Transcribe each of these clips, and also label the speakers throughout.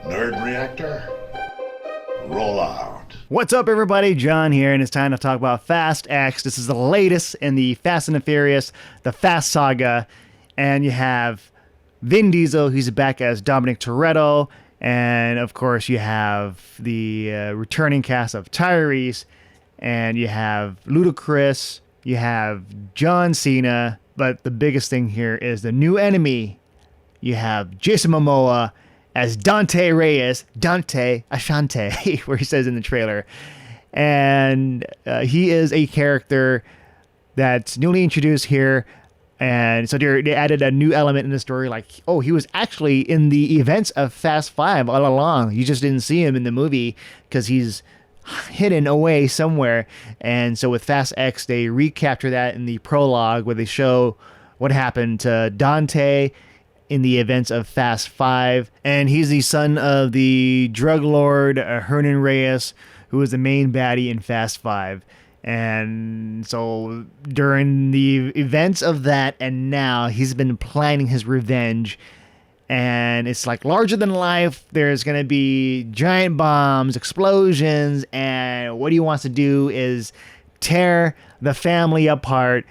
Speaker 1: Nerd Reactor, roll out.
Speaker 2: What's up, everybody? John here, and it's time to talk about Fast X. This is the latest in the Fast and the Furious, the Fast Saga, and you have Vin Diesel, who's back as Dominic Toretto, and of course you have the returning cast of Tyrese, and you have Ludacris, you have John Cena, but the biggest thing here is the new enemy. You have Jason Momoa as Dante Reyes, Dante Ashante, where he says in the trailer. And he is a character that's newly introduced here. And so they added a new element in the story, like, oh, he was actually in the events of Fast 5 all along. You just didn't see him in the movie because he's hidden away somewhere. And so with Fast X, they recapture that in the prologue where they show what happened to Dante in the events of Fast 5. And he's the son of the drug lord Hernan Reyes, who was the main baddie in Fast 5. And so during the events of that and now, he's been planning his revenge. And it's like larger than life. There's going to be giant bombs, explosions, and what he wants to do is tear the family apart,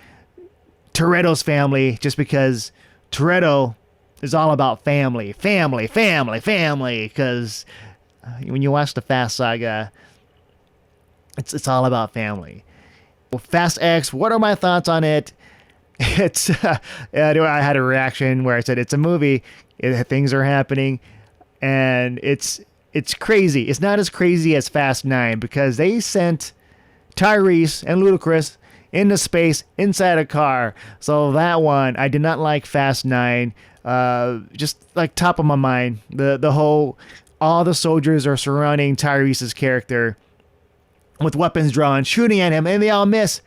Speaker 2: Toretto's family, just because Toretto is all about family, because when you watch the Fast Saga, it's all about family. Well, Fast X, what are my thoughts on it? It's I had a reaction where I said it's a movie, things are happening, and it's crazy. It's not as crazy as Fast 9 because they sent Tyrese and Ludacris into space inside a car. So that one, I did not like Fast 9. Just like top of my mind, the whole, all the soldiers are surrounding Tyrese's character with weapons drawn, shooting at him, and they all miss.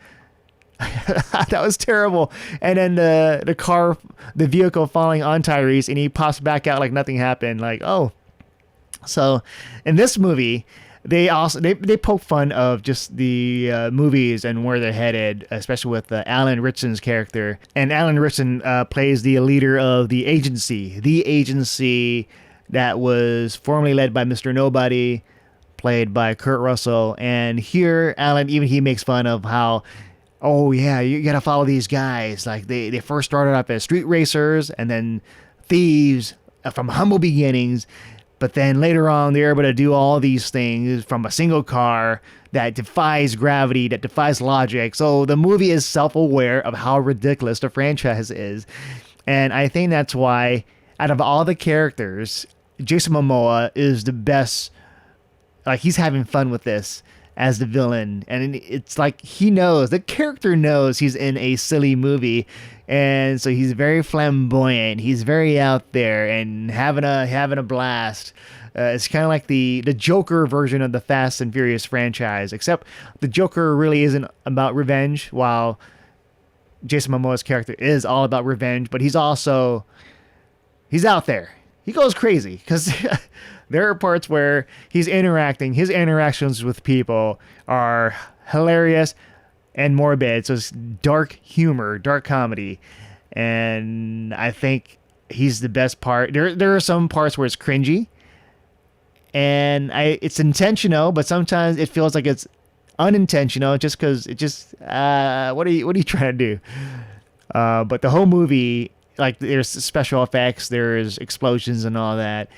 Speaker 2: That was terrible. And then the vehicle falling on Tyrese, and he pops back out like nothing happened. Like, oh. So in this movie, they poke fun of just the movies and where they're headed, especially with Alan Ritchson's character. And Alan Ritchson plays the leader of the agency that was formerly led by Mr. Nobody, played by Kurt Russell. And here, Alan, even he makes fun of how, oh yeah, you gotta follow these guys. Like they first started off as street racers and then thieves from humble beginnings. But then later on, they're able to do all these things from a single car that defies gravity, that defies logic. So the movie is self-aware of how ridiculous the franchise is. And I think that's why, out of all the characters, Jason Momoa is the best. Like, he's having fun with this as the villain. And it's like the character knows he's in a silly movie. And so he's very flamboyant. He's very out there and having a blast. It's kind of like the Joker version of the Fast and Furious franchise, except the Joker really isn't about revenge, while Jason Momoa's character is all about revenge. But he's out there. He goes crazy because there are parts where his interactions with people are hilarious and morbid. So it's dark humor, dark comedy. And I think he's the best part. There are some parts where it's cringy. And it's intentional, but sometimes it feels like it's unintentional just because what are you trying to do? But the whole movie, like, there's special effects, there's explosions and all that.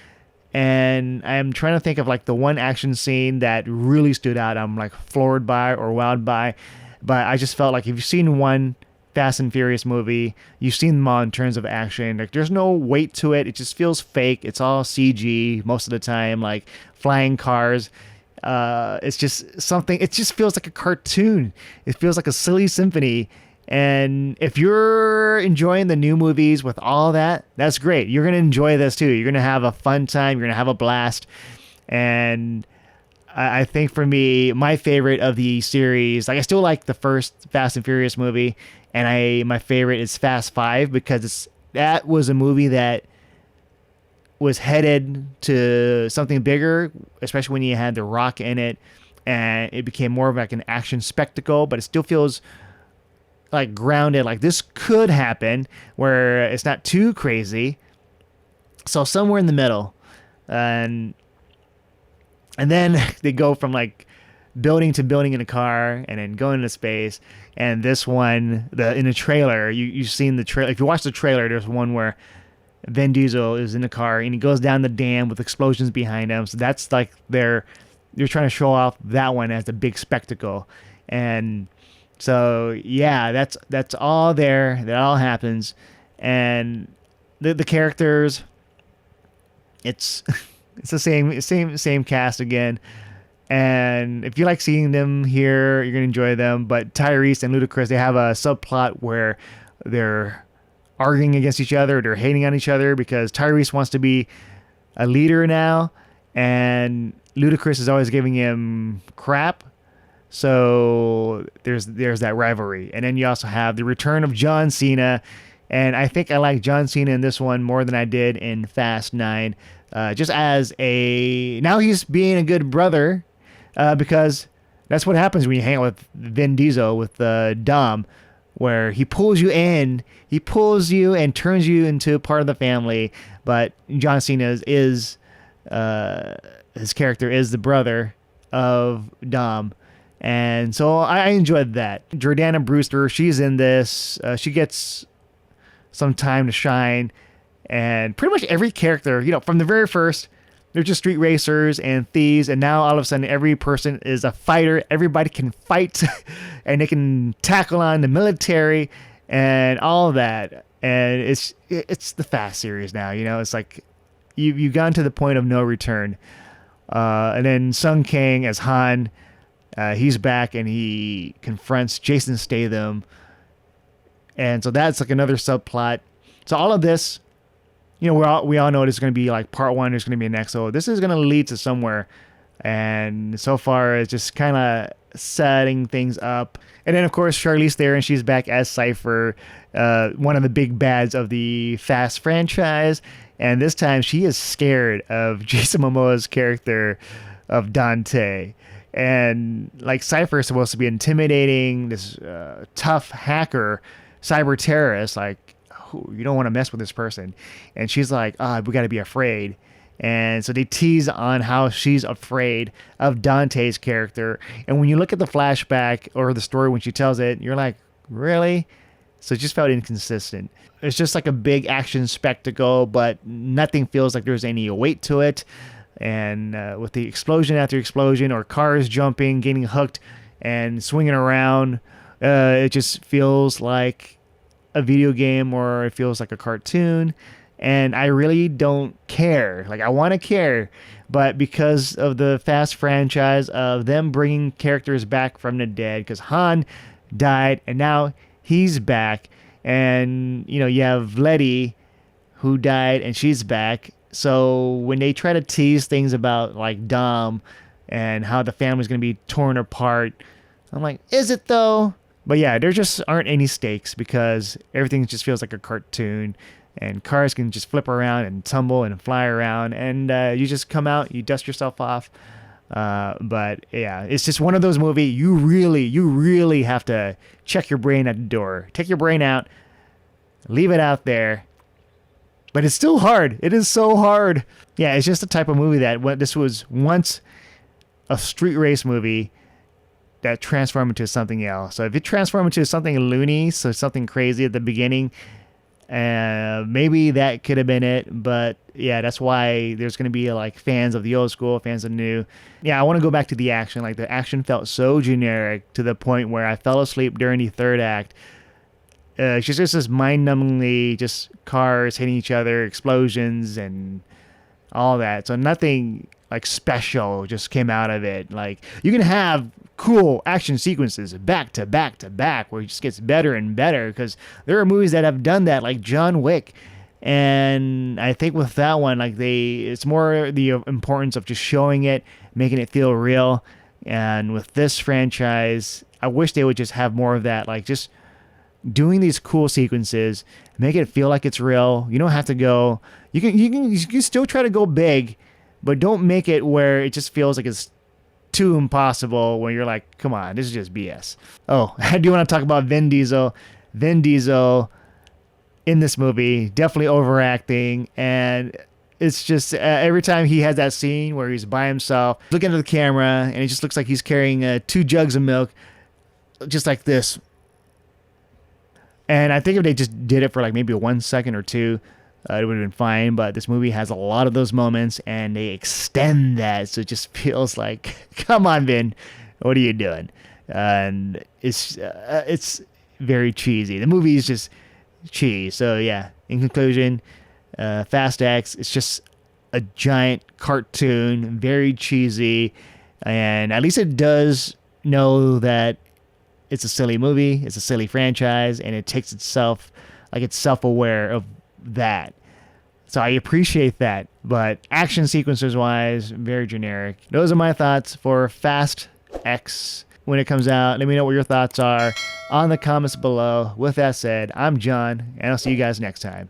Speaker 2: And I'm trying to think of like the one action scene that really stood out. I'm like floored by or wowed by. But I just felt like if you've seen one Fast and Furious movie, you've seen them all in terms of action. Like, there's no weight to it. It just feels fake. It's all CG most of the time, like flying cars. It's just something. It just feels like a cartoon. It feels like a silly symphony. And if you're enjoying the new movies with all that, that's great. You're going to enjoy this too. You're going to have a fun time. You're going to have a blast. And I think for me, my favorite of the series, like, I still like the first Fast and Furious movie, and my favorite is Fast 5 because that was a movie that was headed to something bigger, especially when you had The Rock in it, and it became more of like an action spectacle, but it still feels like grounded, like this could happen, where it's not too crazy. So somewhere in the middle. And then they go from like building to building in a car and then going into space. And this one, in the trailer, you've seen the trailer. If you watch the trailer, there's one where Vin Diesel is in the car and he goes down the dam with explosions behind him. So that's like you're trying to show off that one as a big spectacle. And so, yeah, that's all there. That all happens. And the characters, it's it's the same cast again. And if you like seeing them here, you're gonna enjoy them. But Tyrese and Ludacris, they have a subplot where they're arguing against each other, they're hating on each other because Tyrese wants to be a leader now, and Ludacris is always giving him crap. So there's that rivalry. And then you also have the return of John Cena. And I think I like John Cena in this one more than I did in Fast 9. Just as now he's being a good brother, because that's what happens when you hang out with Vin Diesel, with Dom, where he pulls you in, and turns you into part of the family. But John Cena is his character is the brother of Dom. And so I enjoyed that. Jordana Brewster, she's in this. She gets some time to shine. And pretty much every character, from the very first, they're just street racers and thieves. And now all of a sudden, every person is a fighter. Everybody can fight and they can tackle on the military and all of that. And it's the Fast series now. It's like you've gone to the point of no return. And then Sung Kang as Han. He's back and he confronts Jason Statham. And so that's like another subplot. So all of this, we all know it's going to be like part one. There's going to be an next. So this is going to lead to somewhere. And so far it's just kind of setting things up. And then of course Charlize Theron, she's back as Cypher, one of the big bads of the Fast franchise. And this time she is scared of Jason Momoa's character of Dante. And like Cypher is supposed to be intimidating, this tough hacker, cyber terrorist, like, you don't want to mess with this person. And she's like, we got to be afraid. And so they tease on how she's afraid of Dante's character. And when you look at the flashback or the story when she tells it, you're like, really? So it just felt inconsistent. It's just like a big action spectacle, but nothing feels like there's any weight to it. And with the explosion after explosion, or cars jumping, getting hooked and swinging around, it just feels like a video game, or it feels like a cartoon. And I really don't care. Like, I want to care, but because of the Fast franchise, of them bringing characters back from the dead, because Han died and now he's back. And, you have Letty, who died, and she's back. So when they try to tease things about like Dom and how the family's going to be torn apart, I'm like, is it though? But yeah, there just aren't any stakes because everything just feels like a cartoon, and cars can just flip around and tumble and fly around, and you just come out, you dust yourself off. But yeah, it's just one of those movies you really have to check your brain at the door. Take your brain out, leave it out there. But it's still hard. It is so hard. Yeah, it's just the type of movie that this was once a street race movie that transformed into something else. So if it transformed into something loony, so something crazy at the beginning, maybe that could have been it. But yeah, that's why there's going to be like fans of the old school, fans of the new. Yeah, I want to go back to the action. Like, the action felt so generic to the point where I fell asleep during the third act. It's just this mind-numbingly just cars hitting each other, explosions, and all that. So nothing like special just came out of it. Like, you can have cool action sequences back to back to back where it just gets better and better, because there are movies that have done that, like John Wick. And I think with that one, like, it's more the importance of just showing it, making it feel real. And with this franchise, I wish they would just have more of that, like just doing these cool sequences, make it feel like it's real. You don't have to go. You can still try to go big, but don't make it where it just feels like it's too impossible. When you're like, come on, this is just BS. Oh, I do want to talk about Vin Diesel. Vin Diesel in this movie, definitely overacting, and It's just every time he has that scene where he's by himself, looking at the camera, and it just looks like he's carrying 2 jugs of milk, just like this. And I think if they just did it for like maybe 1 second or 2, it would have been fine. But this movie has a lot of those moments, and they extend that, so it just feels like, come on, Vin, what are you doing? And it's very cheesy. The movie is just cheese. So yeah, in conclusion, Fast X, it's just a giant cartoon, very cheesy, and at least it does know that it's a silly movie, it's a silly franchise, and it takes itself, like, it's self-aware of that. So I appreciate that, but action sequences wise, very generic. Those are my thoughts for Fast X when it comes out. Let me know what your thoughts are on the comments below. With that said, I'm John, and I'll see you guys next time.